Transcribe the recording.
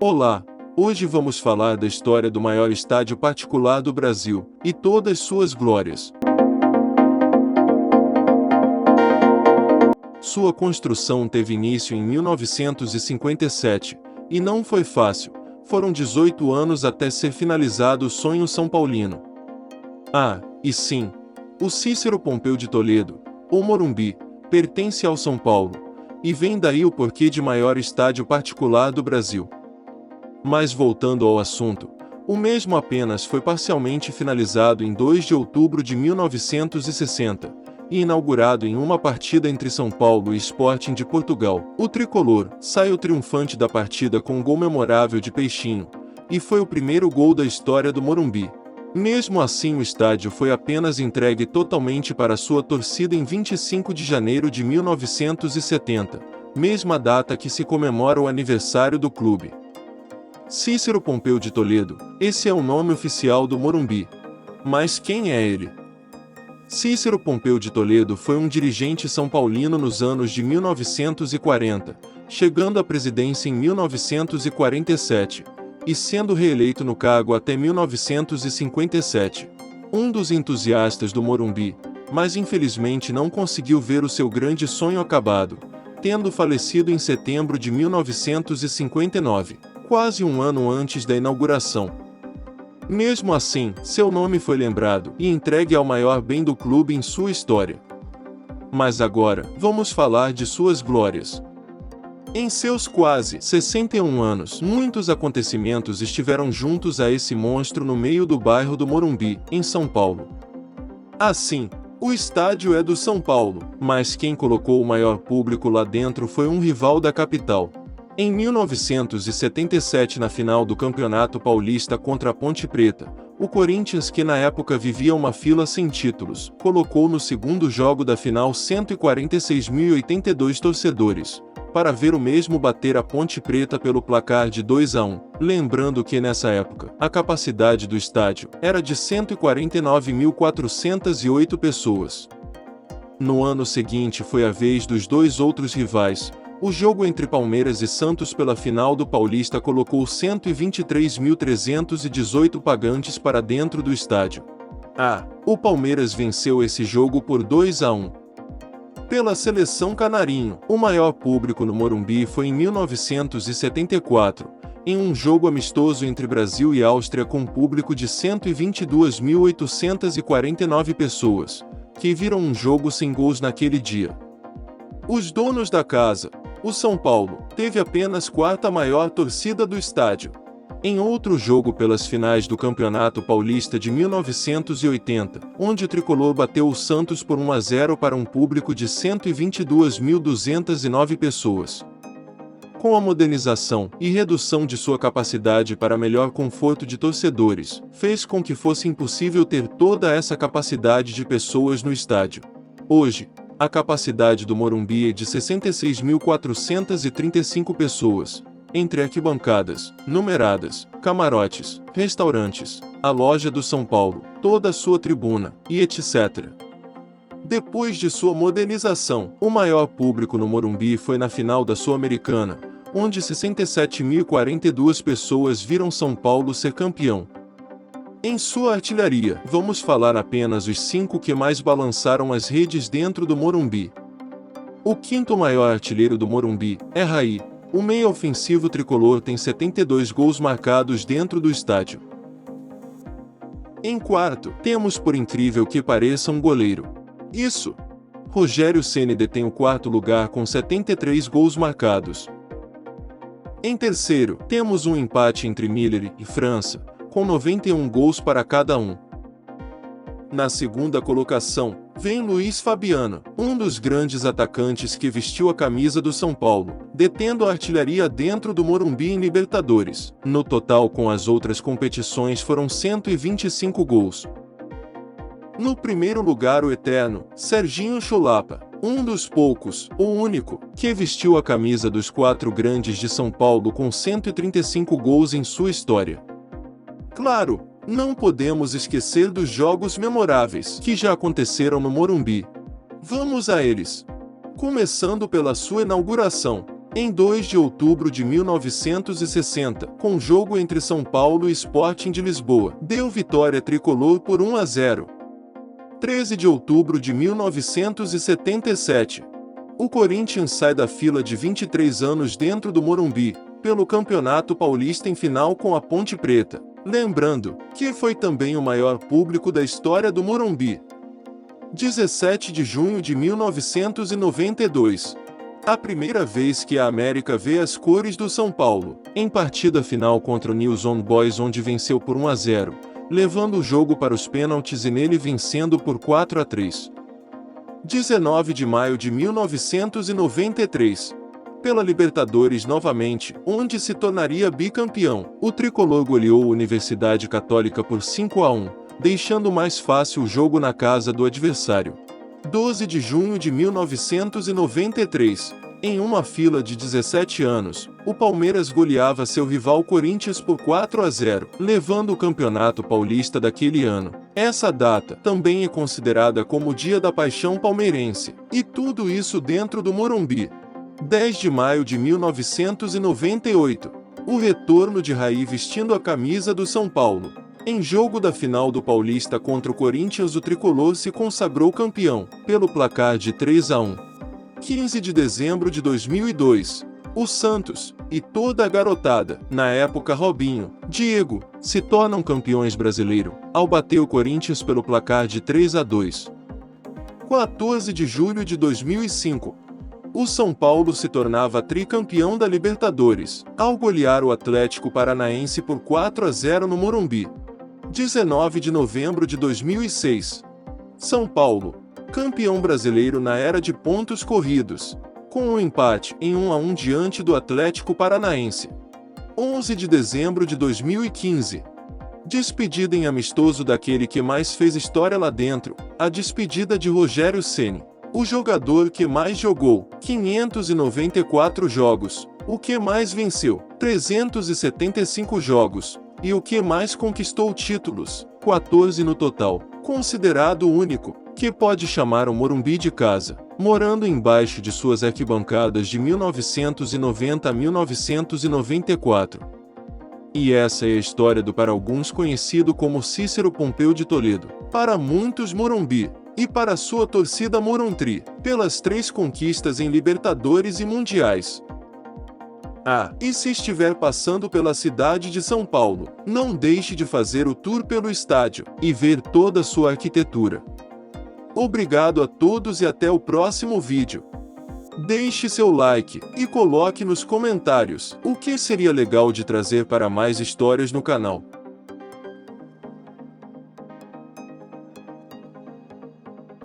Olá! Hoje vamos falar da história do maior estádio particular do Brasil e todas suas glórias. Sua construção teve início em 1957 e não foi fácil. Foram 18 anos até ser finalizado o sonho são paulino. E sim, o Cícero Pompeu de Toledo, ou Morumbi, pertence ao São Paulo, e vem daí o porquê de maior estádio particular do Brasil. Mas voltando ao assunto, o mesmo apenas foi parcialmente finalizado em 2 de outubro de 1960, e inaugurado em uma partida entre São Paulo e Sporting de Portugal. O tricolor saiu triunfante da partida com um gol memorável de Peixinho, e foi o primeiro gol da história do Morumbi. Mesmo assim, o estádio foi apenas entregue totalmente para sua torcida em 25 de janeiro de 1970, mesma data que se comemora o aniversário do clube. Cícero Pompeu de Toledo, esse é o nome oficial do Morumbi. Mas quem é ele? Cícero Pompeu de Toledo foi um dirigente são paulino nos anos de 1940, chegando à presidência em 1947, e sendo reeleito no cargo até 1957. Um dos entusiastas do Morumbi, mas infelizmente não conseguiu ver o seu grande sonho acabado, tendo falecido em setembro de 1959. Quase um ano antes da inauguração. Mesmo assim, seu nome foi lembrado e entregue ao maior bem do clube em sua história. Mas agora, vamos falar de suas glórias. Em seus quase 61 anos, muitos acontecimentos estiveram juntos a esse monstro no meio do bairro do Morumbi, em São Paulo. Assim, o estádio é do São Paulo, mas quem colocou o maior público lá dentro foi um rival da capital. Em 1977, na final do Campeonato Paulista contra a Ponte Preta, o Corinthians, que na época vivia uma fila sem títulos, colocou no segundo jogo da final 146.082 torcedores, para ver o mesmo bater a Ponte Preta pelo placar de 2-1, lembrando que nessa época, a capacidade do estádio era de 149.408 pessoas. No ano seguinte foi a vez dos dois outros rivais. O jogo entre Palmeiras e Santos pela final do Paulista colocou 123.318 pagantes para dentro do estádio. O Palmeiras venceu esse jogo por 2-1. Pela seleção canarinho, o maior público no Morumbi foi em 1974, em um jogo amistoso entre Brasil e Áustria com um público de 122.849 pessoas, que viram um jogo sem gols naquele dia. Os donos da casa, o São Paulo, teve apenas quarta maior torcida do estádio. Em outro jogo pelas finais do Campeonato Paulista de 1980, onde o tricolor bateu o Santos por 1-0 para um público de 122.209 pessoas. Com a modernização e redução de sua capacidade para melhor conforto de torcedores, fez com que fosse impossível ter toda essa capacidade de pessoas no estádio. Hoje, a capacidade do Morumbi é de 66.435 pessoas, entre arquibancadas, numeradas, camarotes, restaurantes, a loja do São Paulo, toda a sua tribuna, e etc. Depois de sua modernização, o maior público no Morumbi foi na final da Sul-Americana, onde 67.042 pessoas viram São Paulo ser campeão. Em sua artilharia, vamos falar apenas os 5 que mais balançaram as redes dentro do Morumbi. O quinto maior artilheiro do Morumbi é Raí. O meia ofensivo tricolor tem 72 gols marcados dentro do estádio. Em quarto, temos, por incrível que pareça, um goleiro. Isso! Rogério Ceni detém o quarto lugar com 73 gols marcados. Em terceiro, temos um empate entre Miller e França, com 91 gols para cada um. Na segunda colocação, vem Luiz Fabiano, um dos grandes atacantes que vestiu a camisa do São Paulo, detendo a artilharia dentro do Morumbi em Libertadores. No total, com as outras competições, foram 125 gols. No primeiro lugar, o eterno Serginho Chulapa, um dos poucos, o único, que vestiu a camisa dos 4 grandes de São Paulo com 135 gols em sua história. Claro, não podemos esquecer dos jogos memoráveis que já aconteceram no Morumbi. Vamos a eles. Começando pela sua inauguração. Em 2 de outubro de 1960, com jogo entre São Paulo e Sporting de Lisboa, deu vitória tricolor por 1-0. 13 de outubro de 1977, o Corinthians sai da fila de 23 anos dentro do Morumbi, pelo Campeonato Paulista em final com a Ponte Preta. Lembrando que foi também o maior público da história do Morumbi. 17 de junho de 1992. A primeira vez que a América vê as cores do São Paulo, em partida final contra o News Old Boys, onde venceu por 1-0, levando o jogo para os pênaltis e nele vencendo por 4-3. 19 de maio de 1993. Pela Libertadores novamente, onde se tornaria bicampeão, o tricolor goleou a Universidade Católica por 5-1, deixando mais fácil o jogo na casa do adversário. 12 de junho de 1993. Em uma fila de 17 anos, o Palmeiras goleava seu rival Corinthians por 4-0, levando o Campeonato Paulista daquele ano. Essa data também é considerada como o Dia da Paixão Palmeirense, e tudo isso dentro do Morumbi. 10 de maio de 1998. O retorno de Raí vestindo a camisa do São Paulo. Em jogo da final do Paulista contra o Corinthians, o tricolor se consagrou campeão, pelo placar de 3-1. 15 de dezembro de 2002. O Santos, e toda a garotada, na época Robinho, Diego, se tornam campeões brasileiro, ao bater o Corinthians pelo placar de 3-2. 14 de julho de 2005. O São Paulo se tornava tricampeão da Libertadores, ao golear o Atlético Paranaense por 4-0 no Morumbi. 19 de novembro de 2006. São Paulo, campeão brasileiro na era de pontos corridos, com um empate em 1-1 diante do Atlético Paranaense. 11 de dezembro de 2015. Despedida em amistoso daquele que mais fez história lá dentro, a despedida de Rogério Ceni. O jogador que mais jogou, 594 jogos, o que mais venceu, 375 jogos, e o que mais conquistou títulos, 14 no total, considerado o único, que pode chamar o Morumbi de casa, morando embaixo de suas arquibancadas de 1990 a 1994. E essa é a história do para alguns conhecido como Cícero Pompeu de Toledo, para muitos Morumbi, e para sua torcida Moruntri, pelas 3 conquistas em Libertadores e Mundiais. E se estiver passando pela cidade de São Paulo, não deixe de fazer o tour pelo estádio, e ver toda a sua arquitetura. Obrigado a todos e até o próximo vídeo. Deixe seu like, e coloque nos comentários o que seria legal de trazer para mais histórias no canal.